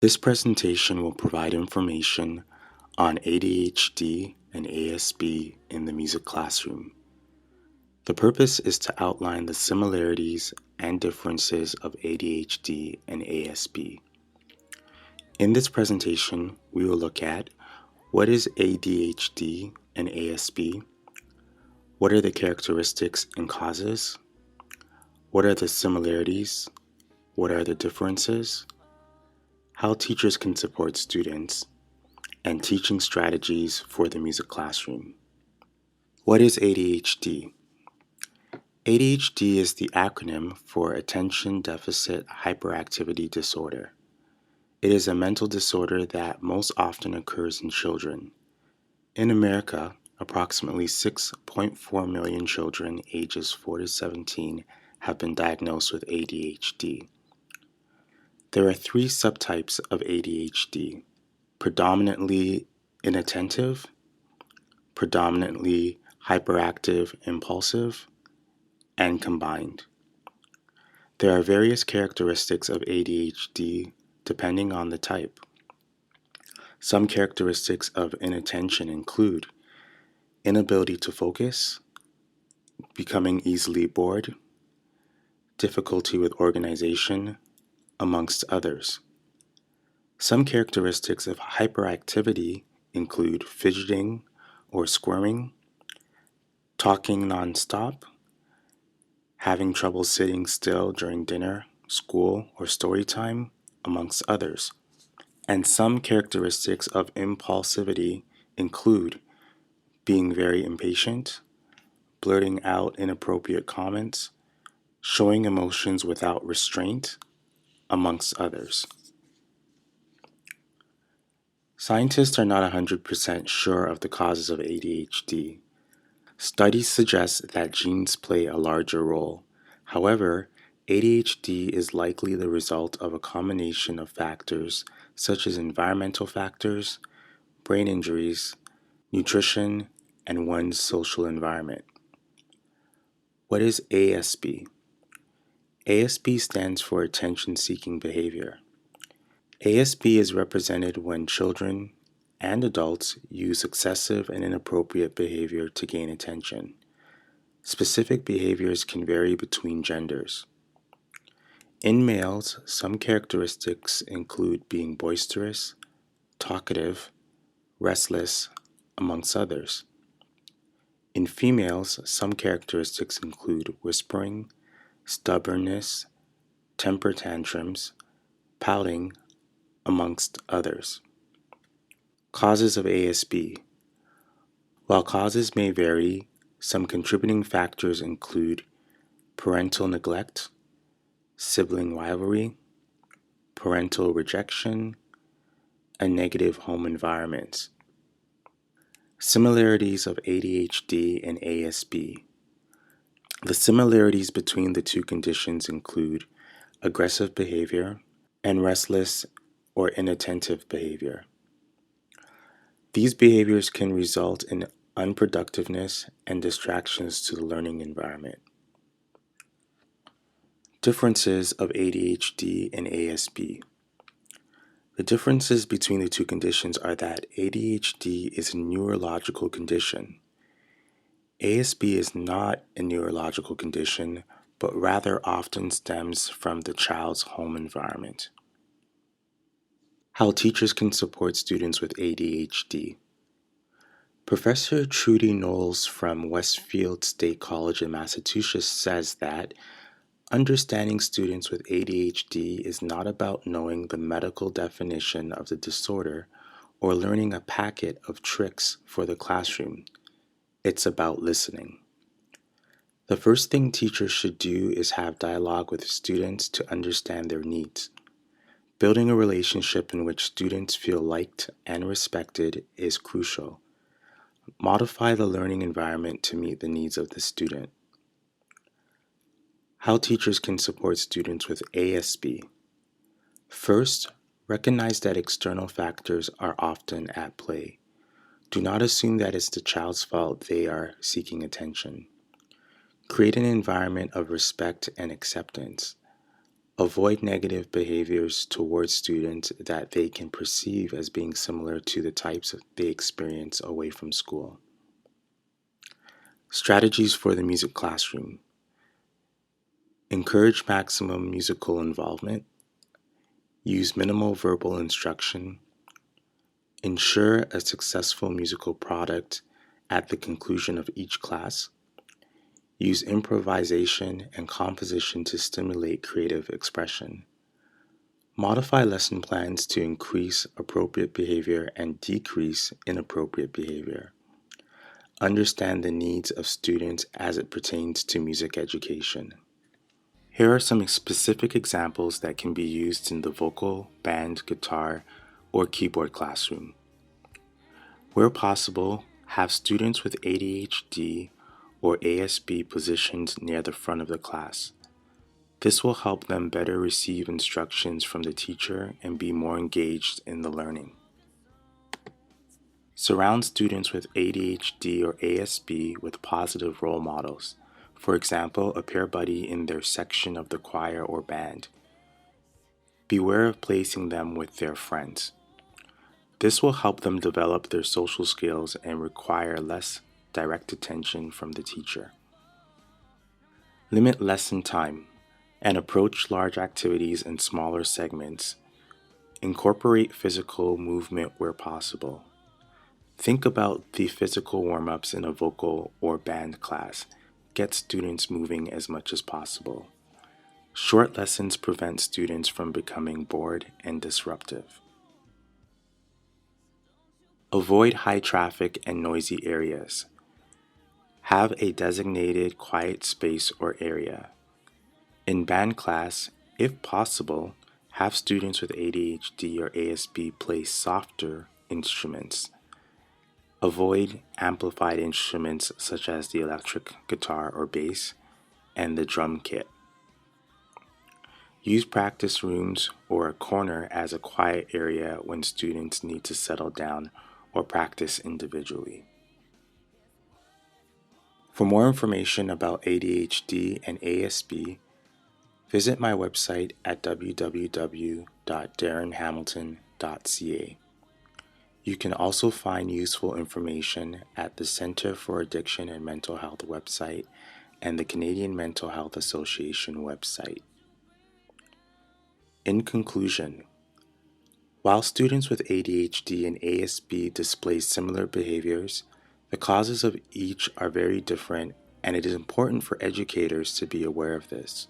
This presentation will provide information on ADHD and ASB in the music classroom. The purpose is to outline the similarities and differences of ADHD and ASB. In this presentation, we will look at what is ADHD and ASB, what are the characteristics and causes, what are the similarities, what are the differences, how teachers can support students, and teaching strategies for the music classroom. What is ADHD? ADHD is the acronym for Attention Deficit Hyperactivity Disorder. It is a mental disorder that most often occurs in children. In America, approximately 6.4 million children ages 4 to 17 have been diagnosed with ADHD. There are three subtypes of ADHD: predominantly inattentive, predominantly hyperactive impulsive, and combined. There are various characteristics of ADHD depending on the type. Some characteristics of inattention include inability to focus, becoming easily bored, difficulty with organization, amongst others. Some characteristics of hyperactivity include fidgeting or squirming, talking nonstop, having trouble sitting still during dinner, school, or story time, amongst others. And some characteristics of impulsivity include being very impatient, blurting out inappropriate comments, showing emotions without restraint, amongst others. Scientists are not 100% sure of the causes of ADHD. Studies suggest that genes play a larger role. However, ADHD is likely the result of a combination of factors such as environmental factors, brain injuries, nutrition, and one's social environment. What is ASB? ASB stands for attention-seeking behavior. ASB is represented when children and adults use excessive and inappropriate behavior to gain attention. Specific behaviors can vary between genders. In males, some characteristics include being boisterous, talkative, restless, amongst others. In females, some characteristics include whispering, stubbornness, temper tantrums, pouting, amongst others. Causes of ASB. While causes may vary, some contributing factors include parental neglect, sibling rivalry, parental rejection, a negative home environment. Similarities of ADHD and ASB. The similarities between the two conditions include aggressive behavior and restless or inattentive behavior. These behaviors can result in unproductiveness and distractions to the learning environment. Differences of ADHD and ASB. The differences between the two conditions are that ADHD is a neurological condition. ASB is not a neurological condition, but rather often stems from the child's home environment. How teachers can support students with ADHD. Professor Trudy Knowles from Westfield State College in Massachusetts says that understanding students with ADHD is not about knowing the medical definition of the disorder or learning a packet of tricks for the classroom. It's about listening. The first thing teachers should do is have dialogue with students to understand their needs. Building a relationship in which students feel liked and respected is crucial. Modify the learning environment to meet the needs of the student. How teachers can support students with ASB. First, recognize that external factors are often at play. Do not assume that it's the child's fault they are seeking attention. Create an environment of respect and acceptance. Avoid negative behaviors towards students that they can perceive as being similar to the types they experience away from school. Strategies for the music classroom. Encourage maximum musical involvement. Use minimal verbal instruction. Ensure a successful musical product at the conclusion of each class. Use improvisation and composition to stimulate creative expression. Modify lesson plans to increase appropriate behavior and decrease inappropriate behavior. Understand the needs of students as it pertains to music education. Here are some specific examples that can be used in the vocal, band, guitar, or keyboard classroom. Where possible, have students with ADHD or ASB positioned near the front of the class. This will help them better receive instructions from the teacher and be more engaged in the learning. Surround students with ADHD or ASB with positive role models. For example, a peer buddy in their section of the choir or band. Beware of placing them with their friends. This will help them develop their social skills and require less direct attention from the teacher. Limit lesson time and approach large activities in smaller segments. Incorporate physical movement where possible. Think about the physical warm-ups in a vocal or band class. Get students moving as much as possible. Short lessons prevent students from becoming bored and disruptive. Avoid high traffic and noisy areas. Have a designated quiet space or area. In band class, if possible, have students with ADHD or ASB play softer instruments. Avoid amplified instruments such as the electric guitar or bass and the drum kit. Use practice rooms or a corner as a quiet area when students need to settle down or practice individually. For more information about ADHD and ASB, visit my website at www.darrenhamilton.ca. You can also find useful information at the Center for Addiction and Mental Health website and the Canadian Mental Health Association website. In conclusion, while students with ADHD and ASB display similar behaviors, the causes of each are very different, and it is important for educators to be aware of this.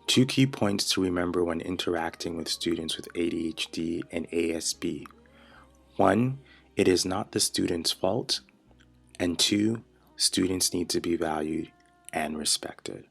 Two key points to remember when interacting with students with ADHD and ASB. 1, it is not the student's fault, and 2, students need to be valued and respected.